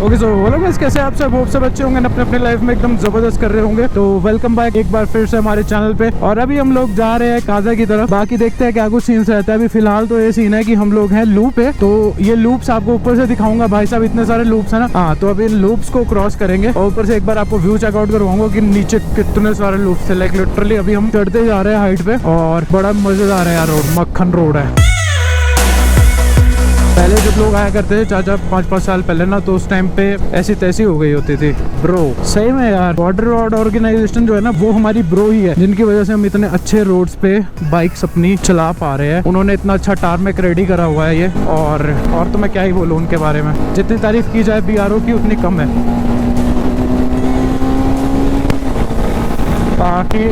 Okay so बोलो बस कैसे आप सब होप सब अच्छे होंगे, अपने अपने लाइफ में एकदम जबरदस्त कर रहे होंगे। तो वेलकम बैक एक बार फिर से हमारे चैनल पे। और अभी हम लोग जा रहे हैं काजा की तरफ। बाकी देखते हैं क्या कुछ सीन्स रहता है। अभी फिलहाल तो ये सीन है कि हम लोग हैं लूप पे, तो ये लूप्स आपको ऊपर से दिखाऊंगा। भाई साहब इतने सारे लूप्स है ना। हाँ, तो अभी इन लूप्स को क्रॉस करेंगे और ऊपर से एक बार आपको व्यू चेकआउट करवाऊंगा कि नीचे कितने सारे लूप्स थे। लाइक लिटरली अभी हम चढ़ते जा रहे हैं हाइट पे और बड़ा मजेदार है यार। रोड मक्खन रोड है। पहले जब लोग आया करते थे 4-5 साल पहले ना, तो उस टाइम पे ऐसी तैसी हो गई होती थी ब्रो। सही में यार, बॉर्डर रोड ऑर्गेनाइजेशन जो है ना, वो हमारी ब्रो ही है, जिनकी वजह से हम इतने अच्छे रोड्स पे बाइक्स अपनी चला पा रहे हैं। उन्होंने इतना अच्छा टारमेक रेडी करा हुआ है ये। और तो मैं क्या ही बोलूँ उनके बारे में। जितनी तारीफ की जाए BRO की उतनी कम है। बाकी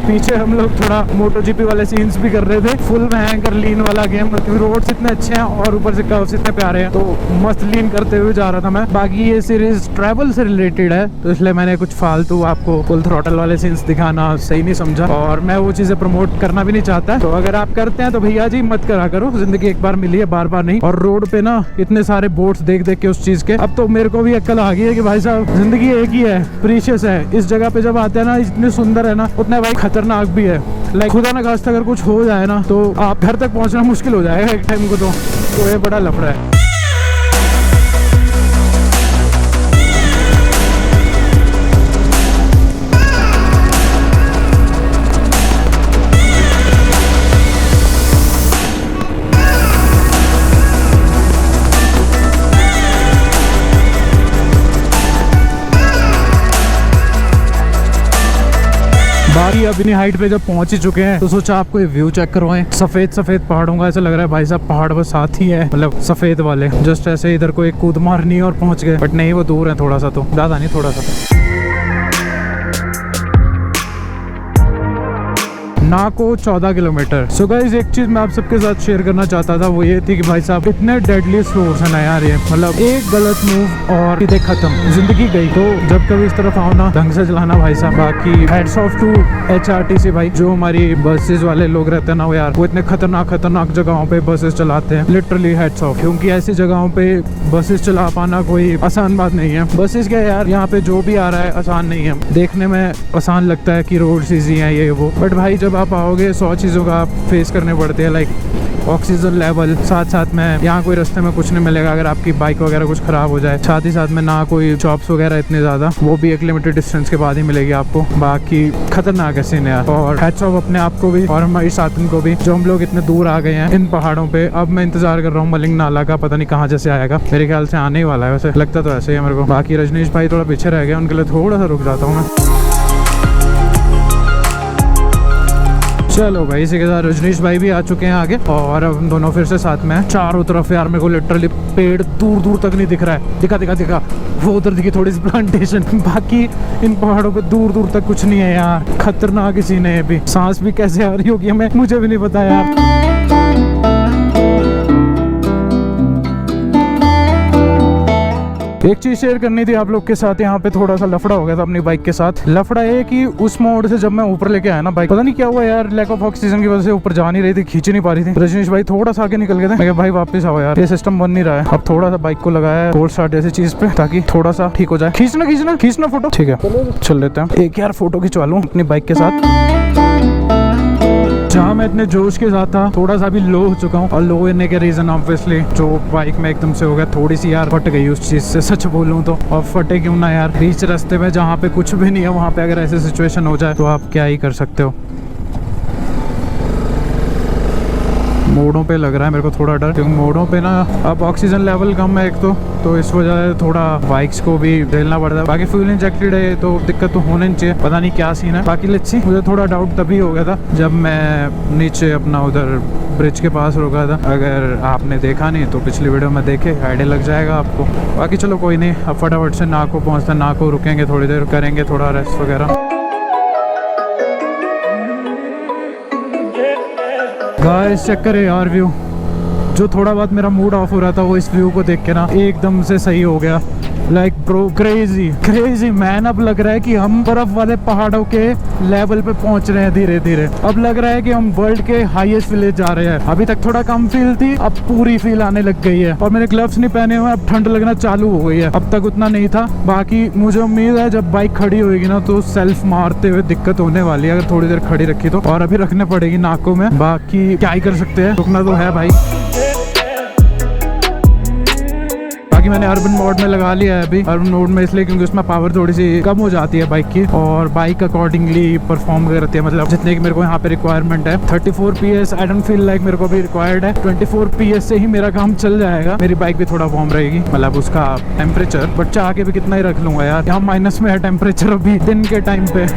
पीछे हम लोग थोड़ा MotoGP वाले सीन्स भी कर रहे थे। फुल भयंकर लीन वाला गेम, क्योंकि रोड्स इतने अच्छे हैं और ऊपर से कर्व्स इतने प्यारे हैं, तो मस्त लीन करते हुए जा रहा था मैं। बाकी ये सीरीज ट्रैवल से रिलेटेड है, तो इसलिए मैंने कुछ फालतू आपको फुल थ्रॉटल वाले सीन्स दिखाना सही नहीं समझा, और मैं वो चीजें प्रमोट करना भी नहीं चाहता। तो अगर आप करते हैं तो भैया जी मत करा करो। जिंदगी एक बार मिली है, बार बार नहीं। और रोड पे ना इतने सारे बोर्ड्स देख देख के उस चीज के, अब तो मेरे को भी अक्ल आ गई है कि भाई साहब जिंदगी एक ही है, प्रीशियस है। इस जगह पे जब आते हैं ना, इतने सुंदर है ना, उतना भाई खतरनाक भी है। लाइक खुदा ना खास्ता अगर कुछ हो जाए ना, तो आप घर तक पहुंचना मुश्किल हो जाएगा एक टाइम को। तो ये बड़ा लफड़ा है। बाकी अब इन्हीं हाइट पे जब पहुंच ही चुके हैं, तो सोचा आपको ये व्यू चेक करवाएं। सफेद सफेद पहाड़ों का ऐसा लग रहा है भाई साहब, पहाड़ बस साथ ही है, मतलब सफेद वाले। जस्ट ऐसे इधर को एक कूद मारनी और पहुंच गए, बट नहीं, वो दूर है थोड़ा सा, तो ज्यादा नहीं, थोड़ा सा। नाको 14 किलोमीटर। सो गाइस, एक चीज मैं आप सबके साथ शेयर करना चाहता था, वो ये थी कि भाई साहब इतने डेडली स्लोर्स है ना यार ये, मतलब एक गलत मूव और सीधे खत्म, जिंदगी गई। तो जब कभी इस तरफ आओ ना, ढंग से चलाना भाई साहब। बाकी हेड्स ऑफ टू HRTC भाई, जो हमारी बसेस वाले लोग रहते हैं ना, वो यार वो इतने खतरनाक जगहों पे बसेस चलाते हैं। लिटरली हेड्स ऑफ, क्योंकि ऐसी जगहों पे बसेस चला पाना कोई आसान बात नहीं है। बसेस क्या यार, यहाँ पे जो भी आ रहा है आसान नहीं है। देखने में आसान लगता है कि रोड ईजी है ये वो, बट भाई जब आप आओगे 100 चीज़ों का आप फेस करने पड़ते हैं। लाइक ऑक्सीजन लेवल, साथ में यहाँ कोई रास्ते में कुछ नहीं मिलेगा अगर आपकी बाइक वगैरह कुछ खराब हो जाए। साथ ही साथ में ना कोई शॉप्स वगैरह इतने ज़्यादा, वो भी एक लिमिटेड डिस्टेंस के बाद ही मिलेगी आपको। बाकी खतरनाक है सीन यार। और हैट्स ऑफ अपने आप को भी और हमारी साथन को भी, जो हम लोग इतने दूर आ गए हैं इन पहाड़ों पे। अब मैं इंतजार कर रहा हूँ मलिंग नाला का, पता नहीं कहाँ जैसे आएगा, मेरे ख्याल से आने ही वाला है, वैसे लगता तो ऐसे ही है मेरे को। बाकी रजनीश भाई थोड़ा पीछे रह गए, उनके लिए थोड़ा सा रुक जाता हूँ मैं। चलो भाई, इसी के साथ रजनीश भाई भी आ चुके हैं आगे, और अब हम दोनों फिर से साथ में हैं। चारों तरफ यार मेरे को लिटरली पेड़ दूर दूर तक नहीं दिख रहा है। दिखा वो उधर दिखी थोड़ी सी प्लांटेशन, बाकी इन पहाड़ों पे दूर दूर तक कुछ नहीं है यार। खतरनाक सीन है ये भी। सांस भी कैसे आ रही होगी हमें, मुझे भी नहीं पता यार। एक चीज शेयर करनी थी आप लोग के साथ, यहाँ पे थोड़ा सा लफड़ा हो गया था अपनी बाइक के साथ। लफड़ा है कि उस मोड़ से जब मैं ऊपर लेके आया ना बाइक, पता नहीं क्या हुआ यार, लैक ऑफ ऑक्सीजन की वजह से ऊपर जा नहीं रही थी, खींच नहीं पा रही थी। रजनीश भाई थोड़ा सा आगे निकल गए थे। मैं भाई वापस आओ यार, ये सिस्टम बन नहीं रहा है। अब थोड़ा सा बाइक को लगाया है कोल्ड स्टार्ट जैसी चीज पे, ताकि थोड़ा सा ठीक हो जाए। खींचना फोटो, ठीक है चल लेते हैं। एक यार फोटो खिंचवा लूं अपनी बाइक के साथ। जहाँ मैं इतने जोश के साथ था, थोड़ा सा भी लो हो चुका हूँ। और लो होने के रीजन ऑब्वियसली जो बाइक में एकदम से हो गया, थोड़ी सी यार फट गई उस चीज से, सच बोलूँ तो। और फटे क्यों ना यार, बीच रास्ते में जहाँ पे कुछ भी नहीं है, वहाँ पे अगर ऐसी सिचुएशन हो जाए तो आप क्या ही कर सकते हो। मोड़ों पे लग रहा है मेरे को थोड़ा डर, क्योंकि मोड़ों पे ना अब ऑक्सीजन लेवल कम है एक तो इस वजह से थोड़ा बाइक्स को भी झेलना पड़ता है। बाकी फ्यूल इंजेक्टेड है तो दिक्कत तो होने नहीं चाहिए, पता नहीं क्या सीन है। बाकी लेट्स सी, मुझे थोड़ा डाउट तभी हो गया था जब मैं नीचे अपना उधर ब्रिज के पास रुका था। अगर आपने देखा नहीं तो पिछली वीडियो में देखे, आइडिया लग जाएगा आपको। बाकी चलो कोई नहीं, अब फटाफट से नाको पहुँचते, नाको रुकेंगे, थोड़ी देर करेंगे थोड़ा रेस्ट वगैरह। गाइस चेक करे यार व्यू, जो थोड़ा बहुत मेरा मूड ऑफ हो रहा था वो इस व्यू को देख के ना एकदम से सही हो गया। Like bro crazy crazy man. अब लग रहा है कि हम बर्फ वाले पहाड़ों के लेवल पे पहुंच रहे हैं धीरे धीरे। अब लग रहा है कि हम वर्ल्ड के हाईएस्ट विलेज जा रहे हैं। अभी तक थोड़ा कम फील थी, अब पूरी फील आने लग गई है। और मैंने ग्लव्स नहीं पहने हुए, अब ठंड लगना चालू हो गई है। अब तक उतना नहीं था। बाकी मुझे उम्मीद है जब बाइक खड़ी होगी ना तो सेल्फ मारते हुए दिक्कत होने वाली है अगर थोड़ी देर खड़ी रखी तो, और अभी रखने पड़ेगी नाकों में। बाकी क्या ही कर सकते हैं, रुकना तो है भाई। बाकी मैंने अर्बन मोड में लगा लिया है अभी, अर्बन मोड में इसलिए क्योंकि उसमें पावर थोड़ी सी कम हो जाती है बाइक की, और बाइक अकॉर्डिंगली परफॉर्म करती है, मतलब जितने की मेरे को यहाँ पे रिक्वायरमेंट है। 34 PS I don't feel like मेरे को भी रिक्वायर्ड है। 24 PS से ही मेरा काम चल जाएगा। मेरी बाइक भी थोड़ा वार्म रहेगी, मतलब उसका टेम्परेचर, बट चाह के भी कितना ही रख लूंगा यार। यहाँ माइनस में है टेम्परेचर अभी दिन के टाइम पे।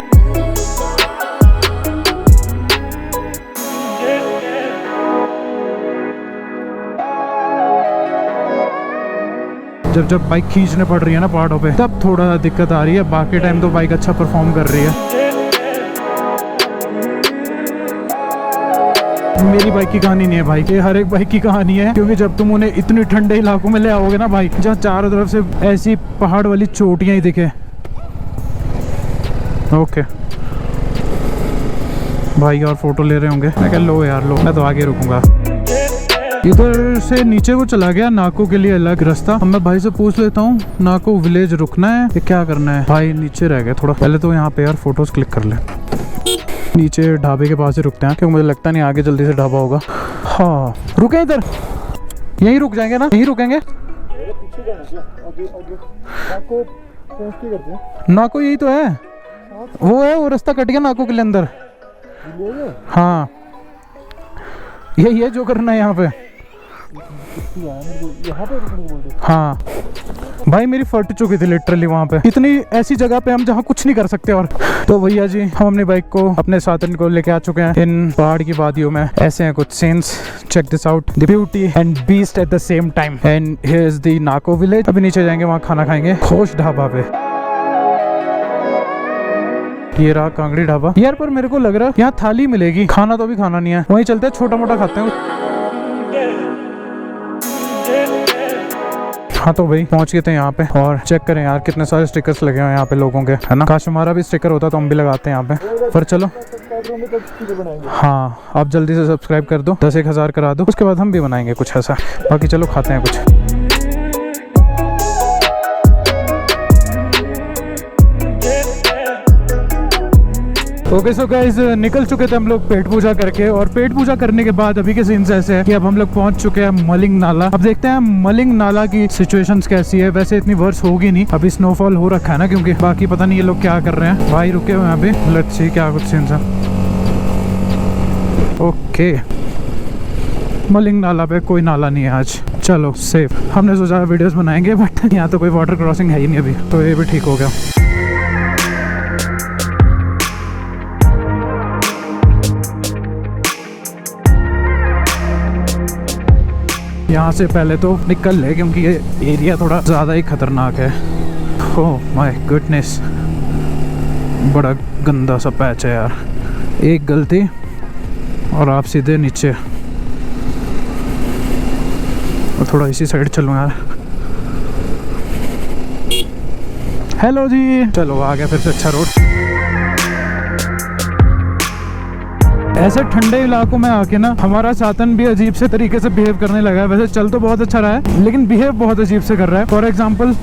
जब बाइक खींचने पड़ रही है ना पहाड़ों पे, तब थोड़ा दिक्कत आ रही है। बाकी टाइम तो बाइक अच्छा परफॉर्म कर रही है। मेरी बाइक की कहानी नहीं है भाई, ये हर एक बाइक की कहानी है, क्योंकि जब तुम उन्हें इतने ठंडे इलाकों में ले आओगे ना भाई, जहाँ चारों तरफ से ऐसी पहाड़ वाली चोटियां ही दिखे। ओके भाई और फोटो ले रहे होंगे, मैं कह लो यार लो, मैं तो आगे रुकूंगा। इधर से नीचे को चला गया, नाको के लिए अलग रास्ता। अब मैं भाई से पूछ लेता हूँ नाको विलेज रुकना है या क्या करना है। भाई नीचे रह गया थोड़ा, पहले तो यहाँ पे यार फोटोज क्लिक कर ले। नीचे ढाबे के पास ही रुकते हैं, क्योंकि मुझे लगता नहीं आगे जल्दी से ढाबा होगा। हाँ रुके इधर, यहीं रुक जाएंगे ना, यहीं रुकेंगे। नाको यही तो है, वो है वो रास्ता कट गया नाको के लिए अंदर। हाँ यही है जो करना है यहाँ पे। हाँ भाई मेरी फट चुकी थी लिटरली वहाँ पे, इतनी ऐसी जगह पे हम जहाँ कुछ नहीं कर सकते। और तो भैया जी हम अपनी बाइक को, अपने साथ इनको लेके आ चुके हैं इन पहाड़ की वादियों में। ऐसे हैं कुछ scenes, check this out, the beauty and beast at the same time. And here is the Nako village. अभी नीचे जाएंगे, वहाँ खाना खाएंगे खोश ढाबा पे। ये रहा कांगड़ी ढाबा यार, पर मेरे को लग रहा है यहाँ थाली मिलेगी, खाना तो अभी खाना नहीं है। वहीं चलते हैं, छोटा मोटा खाते हैं। हाँ तो भाई पहुंच गए थे यहाँ पे, और चेक करें यार कितने सारे स्टिकर्स लगे हुए हैं यहाँ पे लोगों के, है ना। काश हमारा भी स्टिकर होता तो हम भी लगाते हैं यहाँ पे, पर चलो। हाँ आप जल्दी से सब्सक्राइब कर दो, 10-1 हज़ार करा दो, उसके बाद हम भी बनाएंगे कुछ ऐसा। बाकी चलो खाते हैं कुछ। ओके सो गाइस निकल चुके थे हम लोग पेट पूजा करके, और पेट पूजा करने के बाद अभी के सीन्स ऐसे है कि अब हम लोग पहुंच चुके हैं मलिंग नाला। अब देखते हैं मलिंग नाला की सिचुएशंस कैसी है। वैसे इतनी वर्ष होगी नहीं, अभी स्नोफॉल हो रखा है ना, क्योंकि बाकी पता नहीं ये लोग क्या कर रहे हैं। भाई रुके हुए हैं अभी, लेट्स सी क्या कुछ सीन्स है। ओके मलिंग नाला पे कोई नाला नहीं है आज, चलो सेफ। हमने सोचा वीडियोस बनाएंगे, बट यहाँ तो कोई वाटर क्रॉसिंग है ही नहीं अभी, तो ये भी ठीक हो गया। यहाँ से पहले तो निकल ले, क्योंकि ये एरिया थोड़ा ज़्यादा ही खतरनाक है। ओह माय गुडनेस, बड़ा गंदा सा पैच है यार। एक गलती और आप सीधे नीचे। और थोड़ा इसी साइड चलूँ यार। हेलो जी, चलो आ गया फिर से अच्छा रोड। ऐसे ठंडे इलाकों में आके ना हमारा साधन भी अजीब से तरीके से बिहेव करने लगा है। वैसे चल तो बहुत अच्छा रहा है, लेकिन बिहेव बहुत अजीब से कर रहा है। फॉर एग्जाम्पल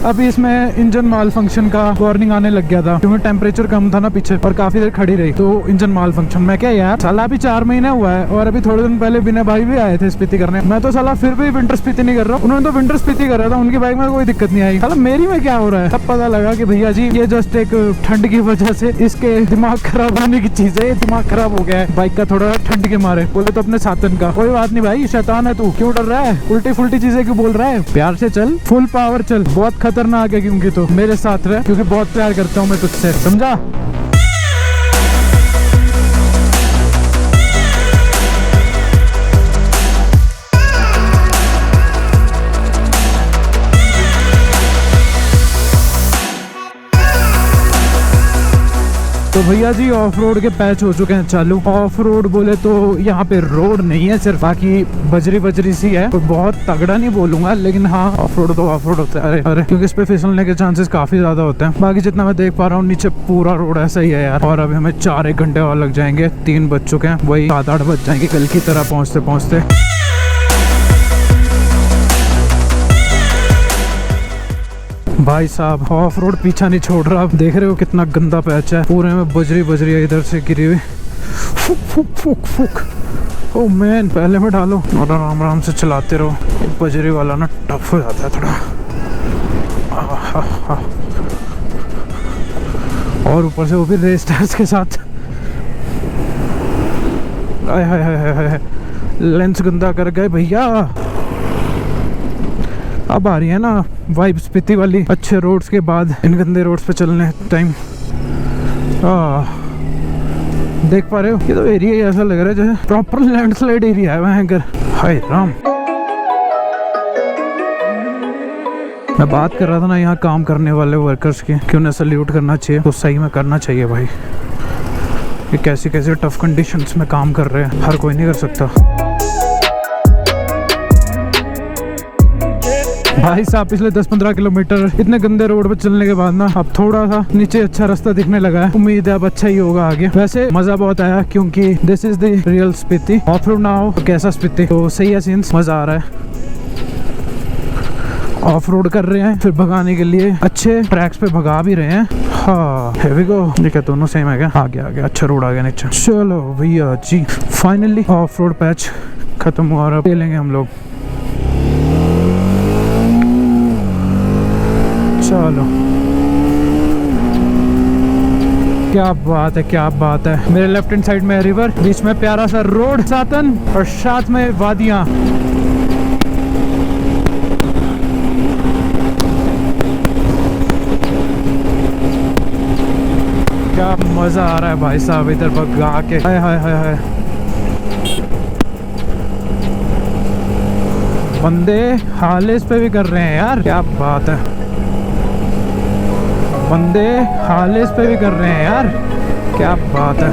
अभी इसमें इंजन माल फंक्शन का वार्निंग आने लग गया था, क्योंकि टेम्परेचर कम था ना पीछे, और काफी देर खड़ी रही, तो इंजन माल फंक्शन। मैं क्या यार, साला अभी 4 महीने हुआ है, और अभी थोड़े दिन पहले विनय भाई भी आए थे स्पीति करने। मैं तो साला फिर भी विंटर स्पीति नहीं कर रहा हूँ, उन्होंने तो विंटर स्पीति कर रहा था, उनकी बाइक में कोई दिक्कत नहीं आई। साला मेरी में क्या हो रहा है। तब पता लगा कि भैया जी ये जस्ट एक ठंड की वजह से इसके दिमाग खराब होने की चीज है, दिमाग खराब हो गया है बाइक का थोड़ा ठंड के मारे। बोले तो अपने साधन का कोई बात नहीं भाई, शैतान है तू, क्यों डर रहा है, उल्टी फुल्टी चीजें क्यों बोल रहा है, प्यार से चल, फुल पावर चल। बहुत खतरनाक है, क्योंकि तो मेरे साथ रहे, क्योंकि बहुत प्यार करता हूँ मैं तुझसे, समझा। तो भैया जी ऑफ रोड के पैच हो चुके हैं चालू। ऑफ रोड बोले तो यहाँ पे रोड नहीं है सिर्फ, बाकी बजरी सी है। तो बहुत तगड़ा नहीं बोलूंगा, लेकिन हाँ ऑफ रोड तो ऑफ रोड होता है। अरे क्योंकि इस पे फिसलने के चांसेस काफी ज्यादा होते हैं। बाकी जितना मैं देख पा रहा हूँ नीचे पूरा रोड ऐसा ही है यार। और अभी हमें 4-1 घंटे और लग जाएंगे, 3 बज चुके हैं, वही 7-8 बज जाएंगे कल की तरह पहुँचते पहुँचते। भाई साहब ऑफ रोड पीछा नहीं छोड़ रहा। आप देख रहे हो कितना गंदा पैच है, पूरे में बजरी है इधर से गिरी हुई। फुक फुक फुक फुक। ओ मैन, पहले में डालो और आराम से चलाते रहो। बजरी वाला ना टफ हो जाता है थोड़ा। और ऊपर से वो भी रेस टायर्स के साथ। आय हाय हाय हाय, लेंस गंदा कर गए भैया। अब आ रही है ना वाइब स्पीति वाली, अच्छे रोड्स के बाद इन गंदे रोड्स पे चलने टाइम। देख पा रहे हो, ये तो एरिया ऐसा लग रहा है जैसे प्रॉपर लैंडस्लाइड एरिया है वहाँ घर। हाय राम, मैं बात कर रहा था ना यहाँ काम करने वाले वर्कर्स की कि उन्हें सल्यूट करना चाहिए, तो सही में करना चाहिए भाई। ये कैसे कैसे टफ कंडीशंस में काम कर रहे हैं, हर कोई नहीं कर सकता। भाई साहब पिछले 10-15 किलोमीटर इतने गंदे रोड पर चलने के बाद ना अब थोड़ा सा नीचे अच्छा रास्ता दिखने लगा है। उम्मीद है अब अच्छा ही होगा आगे। वैसे मजा बहुत आया क्योंकि this is the real Spiti. Of road ना हो तो कैसा स्पीति, तो सही है सीन्स, मजा आ रहा है। ऑफ रोड कर रहे हैं, फिर भगाने के लिए अच्छे ट्रैक्स पे भगा भी रहे हैं। हाँ हेवी गो, ये क्या दोनों सेम है क्या? आ गया अच्छा रोड आ गया नीचे। चलो भैया जी फाइनली ऑफ रोड पैच खत्म हुआ और अब लेंगे हम लोग। चलो क्या बात है, क्या बात है। मेरे लेफ्ट हैंड साइड में रिवर, बीच में प्यारा सा रोड सातन और साथ में वादियां। क्या मजा आ रहा है भाई साहब इधर भगा के। हाय हाय हाय हाय, बंदे हालेस पे भी कर रहे हैं यार, क्या बात है। बंदे हालेस पे भी कर रहे हैं यार, क्या बात है।